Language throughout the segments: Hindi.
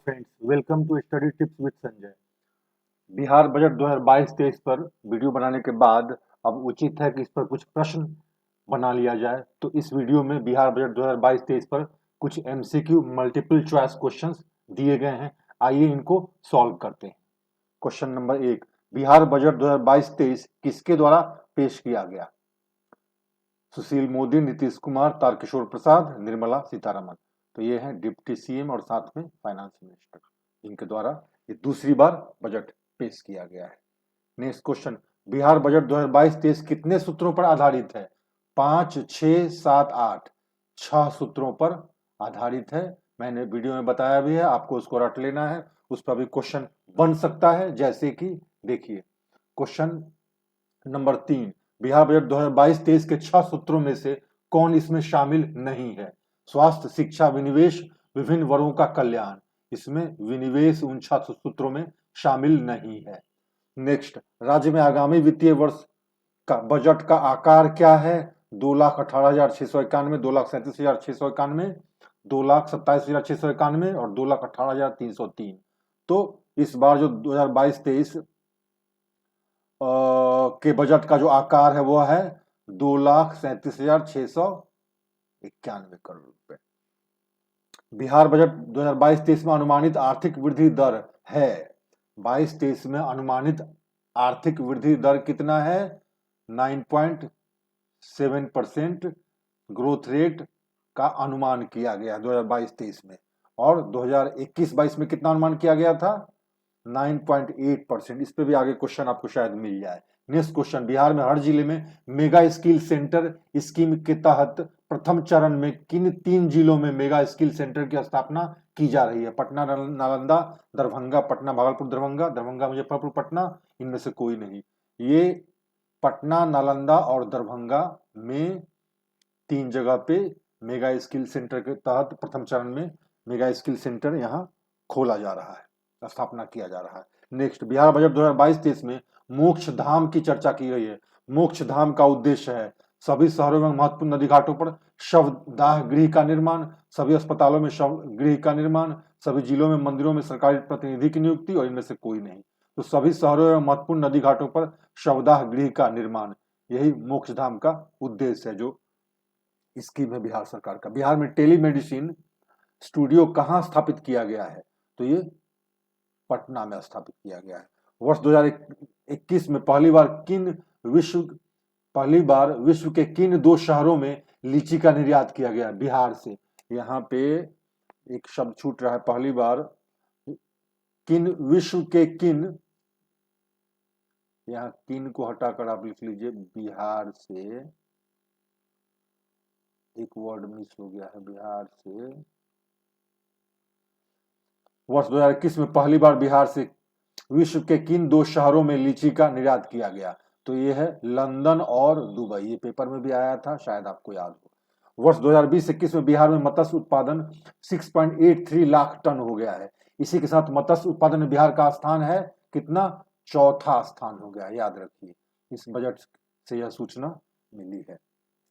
Friends, welcome to study tips with Sanjay. Bihar budget 2022-23 पर वीडियो बनाने के बाद अब उचित है कि इस पर कुछ प्रश्न बना लिया जाए। तो इस वीडियो में बिहार बजट 2022-23 पर कुछ एमसीक्यू मल्टीपल चॉइस क्वेश्चंस दिए गए हैं। आइए इनको सॉल्व करते हैं। क्वेश्चन नंबर 1, बिहार बजट 2022-23 किसके द्वारा पेश किया गया? सुशील मोदी, नीतीश कुमार, तारकिशोर प्रसाद, निर्मला सीतारमण। तो ये हैं डिप्टी सीएम और साथ में फाइनेंस मिनिस्टर, जिनके द्वारा ये दूसरी बार बजट पेश किया गया है। नेक्स्ट क्वेश्चन, बिहार बजट 2022-23 कितने सूत्रों पर आधारित है? 5, 6, 7, 8। 6 सूत्रों पर आधारित है। मैंने वीडियो में बताया भी है, आपको उसको रट लेना है। उस पर भी क्वेश्चन बन सकता है, जैसे कि देखिए क्वेश्चन नंबर 3, बिहार बजट 2022-23 के 6 सूत्रों में से कौन इसमें शामिल नहीं है? स्वास्थ्य, शिक्षा, विनिवेश, विभिन्न वर्गों का कल्याण। इसमें विनिवेश उन 6 सूत्रों में शामिल नहीं है। नेक्स्ट, राज्य में आगामी वित्तीय वर्ष का बजट का आकार क्या है? 2,18,691, 2,37,691, 2,27,691 और 2,18,303। तो इस बार जो 2022-23 के बजट का जो आकार है वो है 2,37,691 करोड़ रुपए। बिहार बजट 2022-23 में अनुमानित आर्थिक वृद्धि दर है 22-23 में अनुमानित आर्थिक वृद्धि दर कितना है? 9.7% ग्रोथ रेट का अनुमान किया गया 2022-23 में। और 2021-22 में कितना अनुमान किया गया था? 9.8%। इस पे भी आगे क्वेश्चन आपको शायद मिल जाए। नेक्स्ट क्वेश्चन, बिहार में हर जिले में मेगा स्किल सेंटर स्कीम के तहत प्रथम चरण में किन 3 जिलों में मेगा स्किल सेंटर की स्थापना की जा रही है? पटना, नालंदा, दरभंगा, पटना, भागलपुर, दरभंगा, दरभंगा, मुजफ्फरपुर, पटना, इनमें से कोई नहीं। ये पटना, नालंदा और दरभंगा में 3 जगह पे मेगा स्किल सेंटर के तहत प्रथम चरण में मेगा स्किल सेंटर यहाँ खोला जा रहा है, स्थापना किया जा रहा है। नेक्स्ट, बिहार बजट 2022-23 में मोक्ष धाम की चर्चा की गई है। मोक्ष धाम का उद्देश्य है सभी शहरों में महत्वपूर्ण नदी घाटों पर शवदाह गृह का निर्माण, सभी अस्पतालों में शव गृह का निर्माण, सभी जिलों में मंदिरों में सरकारी प्रतिनिधि की नियुक्ति, और इनमें से कोई नहीं। तो सभी शहरों में महत्वपूर्ण नदी घाटों पर शवदाह गृह का निर्माण, यही मोक्ष धाम का उद्देश्य है जो स्कीम है बिहार सरकार का। बिहार में टेलीमेडिसिन स्टूडियो कहाँ स्थापित किया गया है? तो ये पटना में स्थापित किया गया है। वर्ष 2021 में पहली बार विश्व के किन 2 शहरों में लीची का निर्यात किया गया? बिहार से। यहाँ पे एक शब्द छूट रहा है, पहली बार किन, विश्व के किन, यहाँ किन को हटाकर आप लिख लीजिए बिहार से, एक वर्ड मिस हो गया है, बिहार से। वर्ष 2021 में पहली बार बिहार से विश्व के किन 2 शहरों में लीची का निर्यात किया गया? तो ये है लंदन और दुबई। ये पेपर में भी आया था, शायद आपको याद हो। वर्ष 2020-21 में बिहार में मत्स्य उत्पादन 6.83 लाख टन हो गया है। इसी के साथ मत्स्य उत्पादन में बिहार का स्थान है कितना? 4था स्थान हो गया, याद रखिए। इस बजट से यह सूचना मिली है,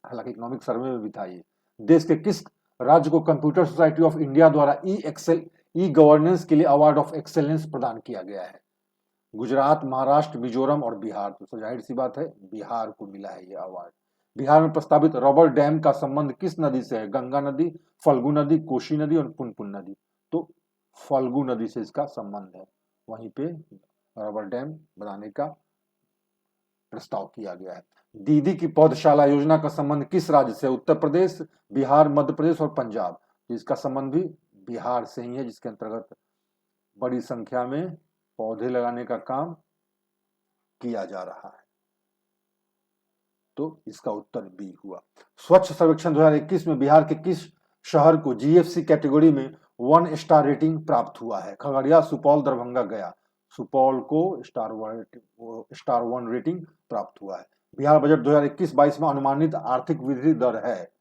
हालांकि इकोनॉमिक सर्वे में भी था ये। देश के किस राज्य को कंप्यूटर सोसाइटी ऑफ इंडिया द्वारा ई गवर्नेंस के लिए अवार्ड ऑफ एक्सेलेंस प्रदान किया गया है? गुजरात, महाराष्ट्र, मिजोरम और बिहार। तो जाहिर सी बात है बिहार को मिला है यह अवार्ड। बिहार में प्रस्तावित रबर डैम का संबंध किस नदी से है? गंगा नदी, फल्गु नदी, कोसी नदी और पुनपुन नदी। तो फल्गु नदी से इसका संबंध है, वहीं पे रबर डैम बनाने का प्रस्ताव किया गया है। दीदी की पौधशाला योजना का संबंध किस राज्य से? उत्तर प्रदेश, बिहार, मध्य प्रदेश और पंजाब। इसका संबंध भी बिहार से ही है, जिसके अंतर्गत बड़ी संख्या में पौधे लगाने का काम किया जा रहा है। तो इसका उत्तर बी हुआ। स्वच्छ सर्वेक्षण 2021 में बिहार के किस शहर को जीएफसी कैटेगरी में 1 स्टार रेटिंग प्राप्त हुआ है? खगड़िया, सुपौल, दरभंगा, गया। सुपौल को स्टार 1 रेटिंग प्राप्त हुआ है। बिहार बजट 2021-22 में अनुमानित आर्थिक वृद्धि दर है,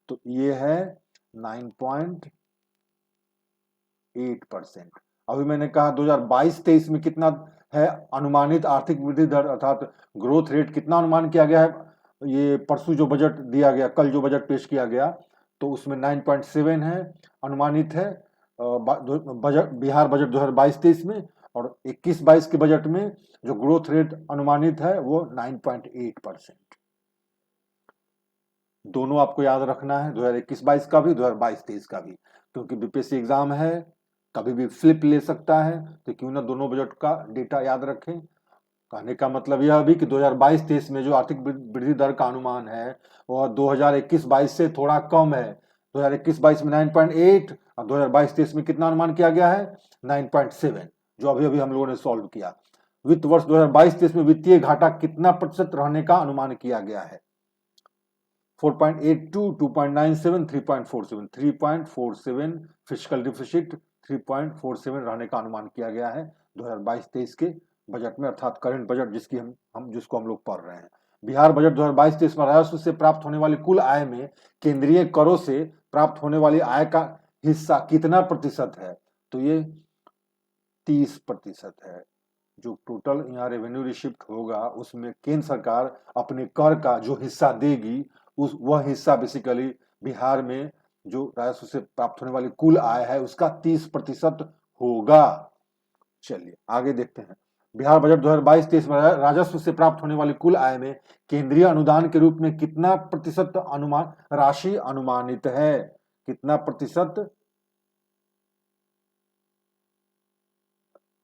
तो ये है 9.8%। अभी मैंने कहा 2022-23 में कितना है अनुमानित आर्थिक वृद्धि दर, अर्थात ग्रोथ रेट कितना अनुमान किया गया है? ये परसों जो बजट दिया गया, कल जो बजट पेश किया गया, तो उसमें 9.7 है अनुमानित है। बजट बिहार बजट 2022-23 में, और 21-22 के बजट में जो ग्रोथ रेट अनुमानित है वो 9.8%। दोनों आपको याद रखना है, 2021-22 का भी, 2022-23 का भी, क्योंकि बीपीएससी एग्जाम है, कभी भी फ्लिप ले सकता है, तो क्यों ना दोनों बजट का डेटा याद रखें। कहने का मतलब यह भी कि 2022-23 में जो आर्थिक वृद्धि दर का अनुमान है वह 2021-22 से थोड़ा कम है। 2021-22 में 9.8 और 2022-23 में कितना अनुमान किया गया है, 9.7, जो अभी अभी हम लोगों ने सॉल्व किया। वित्त वर्ष 2022-23 में वित्तीय घाटा कितना प्रतिशत रहने का अनुमान किया गया है, 4.82, 2.97, 3.47, 3.47 फिस्कल डिफिसिट 3.47 रहने का अनुमान किया गया है 2022-23 के बजट में, अर्थात करंट बजट जिसकी जिसको हम लोग पढ़ रहे हैं। बिहार बजट 2022-23 में राजस्व से प्राप्त होने वाली कुल आय में केंद्रीय करों से प्राप्त होने वाली आय का हिस्सा कितना प्रतिशत है, तो ये 30% है। जो टोटल यहाँ रेवेन्यू रिसिप्ट होगा उसमें केंद्र सरकार अपने कर का जो हिस्सा देगी वह हिस्सा बेसिकली बिहार में जो राजस्व से प्राप्त होने वाली कुल आय है उसका 30% होगा। चलिए आगे देखते हैं। बिहार बजट 2022-23 में राजस्व से प्राप्त होने वाली कुल आय में केंद्रीय अनुदान के रूप में कितना प्रतिशत अनुमान राशि अनुमानित है, कितना प्रतिशत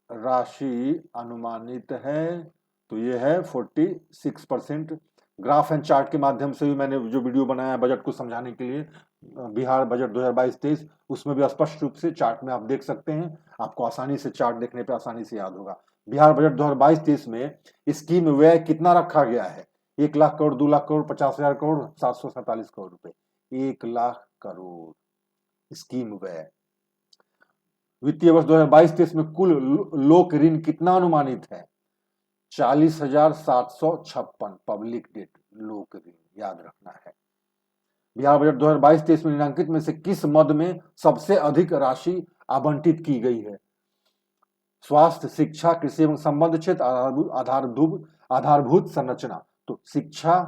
राशि अनुमानित है, तो ये है 46%। ग्राफ एंड चार्ट के माध्यम से भी मैंने जो वीडियो बनाया है बजट को समझाने के लिए, बिहार बजट 2022-23, उसमें भी स्पष्ट रूप से चार्ट में आप देख सकते हैं, आपको आसानी से चार्ट देखने पे आसानी से याद होगा। बिहार बजट 2022-23 में स्कीम व्यय कितना रखा गया है, 1 लाख करोड़, 2 लाख करोड़, 50,000 करोड़, 747 करोड़ रुपए। 1 लाख करोड़ स्कीम व्यय। वित्तीय वर्ष 2022-23 में कुल लोक ऋण कितना अनुमानित है, 40,756 पब्लिक डेट लोक ऋण, याद रखना है। बिहार बजट 2022-23 में निम्नलिखित में से किस मद में सबसे अधिक राशि आवंटित की गई है, स्वास्थ्य, शिक्षा, कृषि एवं संबद्ध क्षेत्र, आधारभूत संरचना। तो शिक्षा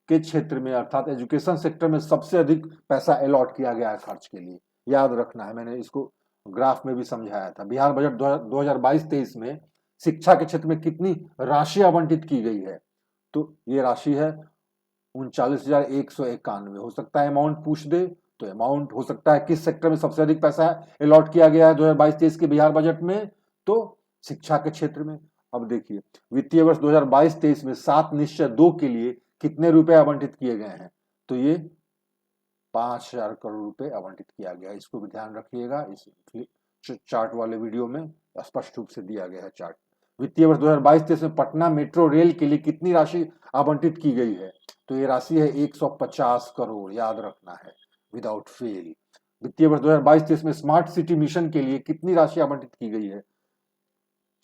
के क्षेत्र में अर्थात एजुकेशन सेक्टर में सबसे अधिक पैसा अलॉट किया गया है खर्च के लिए, याद रखना है, मैंने इसको ग्राफ में भी समझाया था। बिहार बजट 2022-23 में शिक्षा के क्षेत्र में कितनी राशि आवंटित की गई है, तो ये राशि है 39,191। हो सकता है अमाउंट पूछ दे, तो अमाउंट हो सकता है किस सेक्टर में सबसे अधिक पैसा अलॉट किया गया है 2022-23 के बिहार बजट में, तो शिक्षा के क्षेत्र में। अब देखिए वित्तीय वर्ष 2022-23 में 7/2 के लिए कितने रुपए आवंटित किए गए हैं, तो ये 5,000 करोड़ रुपए आवंटित किया गया है। इसको भी ध्यान रखिएगा, इस चार्ट वाले वीडियो में स्पष्ट रूप से दिया गया है चार्ट। वित्तीय वर्ष 2022-23 में पटना मेट्रो रेल के लिए कितनी राशि आवंटित की गई है, तो ये राशि है 150 करोड़, याद रखना है विदाउट फेल। वित्तीय वर्ष 2022-23 में स्मार्ट सिटी मिशन के लिए कितनी राशि आवंटित की गई है,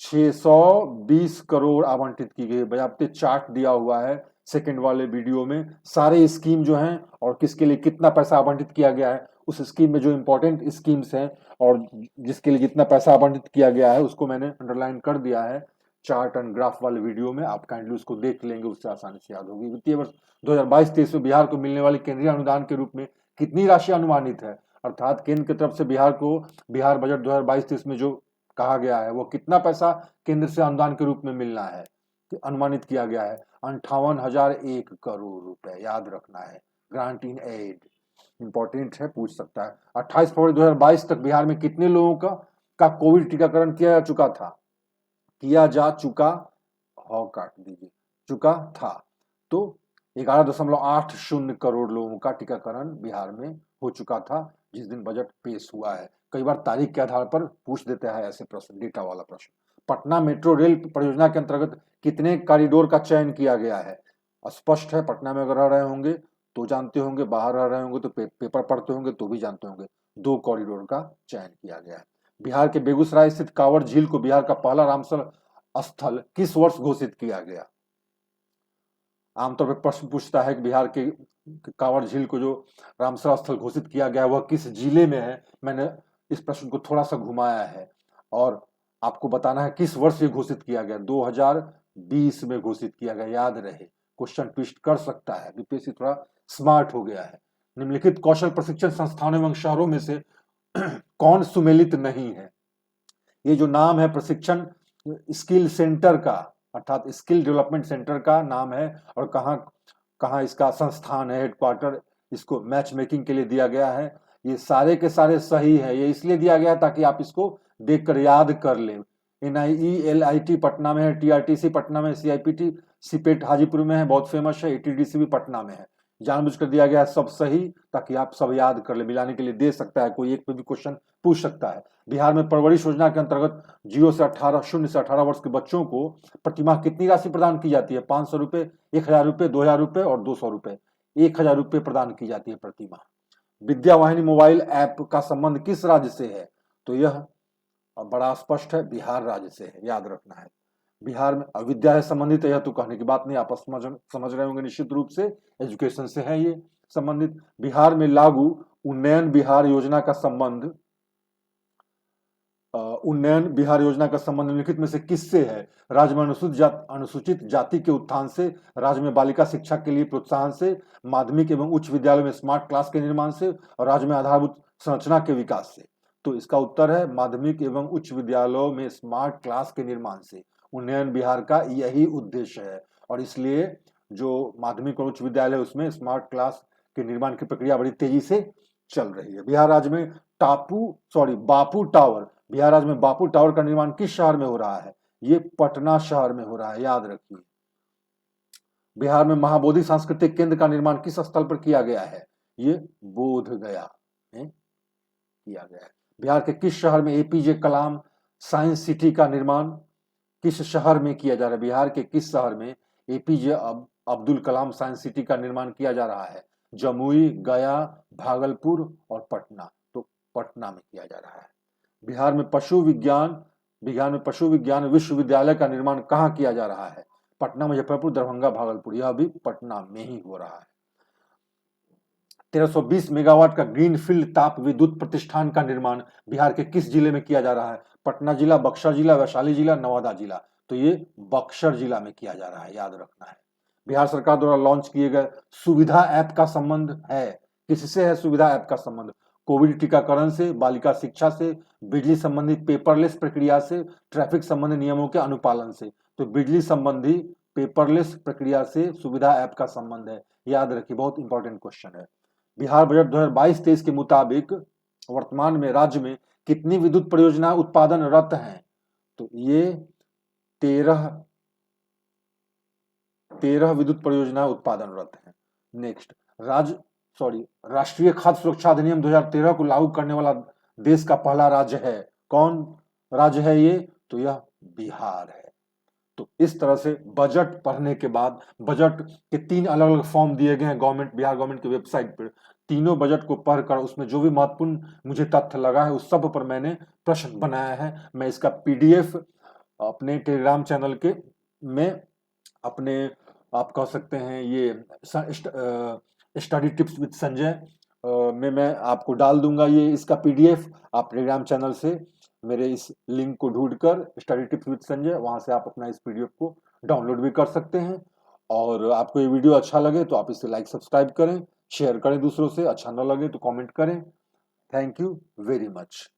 620 करोड़ आवंटित की गई है। बजाते चार्ट दिया हुआ है सेकंड वाले वीडियो में, सारे स्कीम जो हैं और किसके लिए कितना पैसा आवंटित किया गया है, उस स्कीम में जो इंपॉर्टेंट स्कीम्स हैं और जिसके लिए जितना पैसा आवंटित किया गया है उसको मैंने अंडरलाइन कर दिया है चार्ट एंड ग्राफ वाले वीडियो में, आप काइंडली उसको देख लेंगे, उससे आसानी से याद होगी। वित्तीय वर्ष 2022-23 में बिहार को मिलने वाले केंद्रीय अनुदान के रूप में कितनी राशि अनुमानित है, अर्थात केंद्र की तरफ से बिहार को बिहार बजट 2022-23 में जो कहा गया है वो कितना पैसा केंद्र से अनुदान के रूप में मिलना है, अनुमानित किया गया है 58,001 करोड़ रुपए, याद रखना है। ग्रांट इन एड इंपॉर्टेंट है, पूछ सकता है। 28 फरवरी 2022 तक बिहार में कितने लोगों का कोविड टीकाकरण किया जा चुका था, काट दीजिए, चुका था, तो 11.80 करोड़ लोगों का टीकाकरण बिहार में हो चुका था जिस दिन बजट पेश हुआ है। कई बार तारीख के आधार पर पूछ देते हैं ऐसे प्रश्न, डेटा वाला प्रश्न। पटना मेट्रो रेल परियोजना के अंतर्गत कितने कॉरिडोर का चयन किया गया है, स्पष्ट है, पटना में अगर रह रहे होंगे तो जानते होंगे, बाहर रह रहे होंगे तो पेपर पढ़ते होंगे तो भी जानते होंगे, 2 कॉरिडोर का चयन किया गया है। बिहार के बेगूसराय स्थित कांवड़ झील को बिहार का पहला रामसर स्थल किस वर्ष घोषित किया गया, आमतौर पर प्रश्न पूछता है कि बिहार के कांवड़ झील को जो रामसर स्थल घोषित किया गया वह किस जिले में है। मैंने इस प्रश्न को थोड़ा सा घुमाया है और आपको बताना है किस वर्ष ये घोषित किया गया, 2020 में घोषित किया गया, याद रहे, क्वेश्चन ट्विस्ट कर सकता है, बीपीएससी थोड़ा स्मार्ट हो गया है। निम्नलिखित कौशल प्रशिक्षण संस्थानों एवं शहरों में से कौन सुमेलित नहीं है? ये जो नाम है प्रशिक्षण स्किल सेंटर का, अर्थात स्किल डेवलपमेंट सेंटर का नाम है, और कहाँ कहाँ इसका संस्थान है, हेडक्वार्टर इसको मैच मेकिंग के लिए दिया गया है। ये सारे के सारे सही है, ये इसलिए दिया गया ताकि आप इसको देखकर याद कर लें। NIELIT पटना में है, TRTC पटना में, CIPT सीपेट हाजीपुर में है, बहुत फेमस है, ATDC भी पटना में है। जानबूझकर दिया गया है सब सही, ताकि आप सब याद कर ले, मिलाने के लिए दे सकता है, कोई एक पे भी क्वेश्चन पूछ सकता है। बिहार में परवरिश योजना के अंतर्गत 0 से 18 वर्ष के बच्चों को प्रतिमाह कितनी राशि प्रदान की जाती है? 500 रुपए, 1000 रुपए, 2000 रुपए और 200 रुपए। 1000 रुपए प्रदान की जाती है प्रतिमाह। विद्या वाहिनी मोबाइल ऐप का संबंध किस राज्य से है? तो यह बड़ा स्पष्ट है, बिहार राज्य से है, याद रखना है। बिहार में अविद्या से संबंधित है, यह तो कहने की बात नहीं, आप समझ रहे होंगे निश्चित रूप से, एजुकेशन से है ये संबंधित। बिहार में लागू उन्नयन बिहार योजना का संबंध निम्नलिखित में से किससे है? राज्य में अनुसूचित जाति के उत्थान से, राज्य में बालिका शिक्षा के लिए प्रोत्साहन से, माध्यमिक एवं उच्च विद्यालयों में स्मार्ट क्लास के निर्माण से, और राज्य में आधारभूत संरचना के विकास से। तो इसका उत्तर है माध्यमिक एवं उच्च विद्यालयों में स्मार्ट क्लास के निर्माण से। उन्नयन बिहार का यही उद्देश्य है, और इसलिए जो माध्यमिक और उच्च विद्यालय उसमें स्मार्ट क्लास के निर्माण की प्रक्रिया बड़ी तेजी से चल रही है। बिहार राज्य में बापू टावर, बिहार राज्य में बापू टावर का निर्माण किस शहर में हो रहा है? ये पटना शहर में हो रहा है, याद रखिए। बिहार में महाबोधि सांस्कृतिक केंद्र का निर्माण किस स्थल पर किया गया है? ये बोधगया में किया गया है। बिहार के किस शहर में APJ कलाम साइंस सिटी का निर्माण किस शहर में किया जा रहा है? बिहार के किस शहर में APJ Abdul Kalam science city का निर्माण किया जा रहा है? जमुई, गया, भागलपुर और पटना। तो पटना में किया जा रहा है। बिहार में पशु विज्ञान विश्वविद्यालय का निर्माण कहाँ किया जा रहा है? पटना, मुजफ्फरपुर, दरभंगा, भागलपुर। यह भी पटना में ही हो रहा है। 1320 मेगावाट का ग्रीनफील्ड ताप विद्युत प्रतिष्ठान का निर्माण बिहार के किस जिले में किया जा रहा है? पटना जिला, बक्सर जिला, वैशाली जिला, नवादा जिला। तो ये बक्सर जिला में किया जा रहा है, याद रखना है। बिहार सरकार द्वारा लॉन्च किए गए सुविधा ऐप का संबंध है, किससे है सुविधा ऐप का संबंध? कोविड टीकाकरण से, बालिका शिक्षा से, बिजली संबंधी पेपरलेस प्रक्रिया से, ट्रैफिक संबंधी नियमों के अनुपालन से। तो बिजली संबंधी पेपरलेस प्रक्रिया से सुविधा ऐप का संबंध है, याद रखिए, बहुत इंपॉर्टेंट क्वेश्चन है। बिहार बजट 2022-23 के मुताबिक वर्तमान में राज्य में कितनी विद्युत परियोजना उत्पादनरत हैं? तो ये 13 विद्युत परियोजना उत्पादनरत हैं। नेक्स्ट, राष्ट्रीय खाद्य सुरक्षा अधिनियम 2013 को लागू करने वाला देश का पहला राज्य है। कौन राज्य है ये? तो यह बिहार है। तो इस तरह से बजट पढ़ने के बाद, बजट के 3 अलग अलग फॉर्म दिए गए हैं बिहार गवर्नमेंट की वेबसाइट पर। तीनों बजट को पढ़कर उसमें जो भी महत्वपूर्ण मुझे तथ्य लगा है उस सब पर मैंने प्रश्न बनाया है। मैं इसका PDF अपने टेलीग्राम चैनल के में, अपने आप कह सकते हैं ये स्टडी टिप्स विद संजय में मैं आपको डाल दूंगा। ये इसका PDF आप टेलीग्राम चैनल से मेरे इस लिंक को ढूंढकर स्टडी टिप्स विद संजय, वहां से आप अपना इस PDF को डाउनलोड भी कर सकते हैं। और आपको ये वीडियो अच्छा लगे तो आप इसे लाइक सब्सक्राइब करें, शेयर करें दूसरों से, अच्छा न लगे तो कमेंट करें। Thank you very much.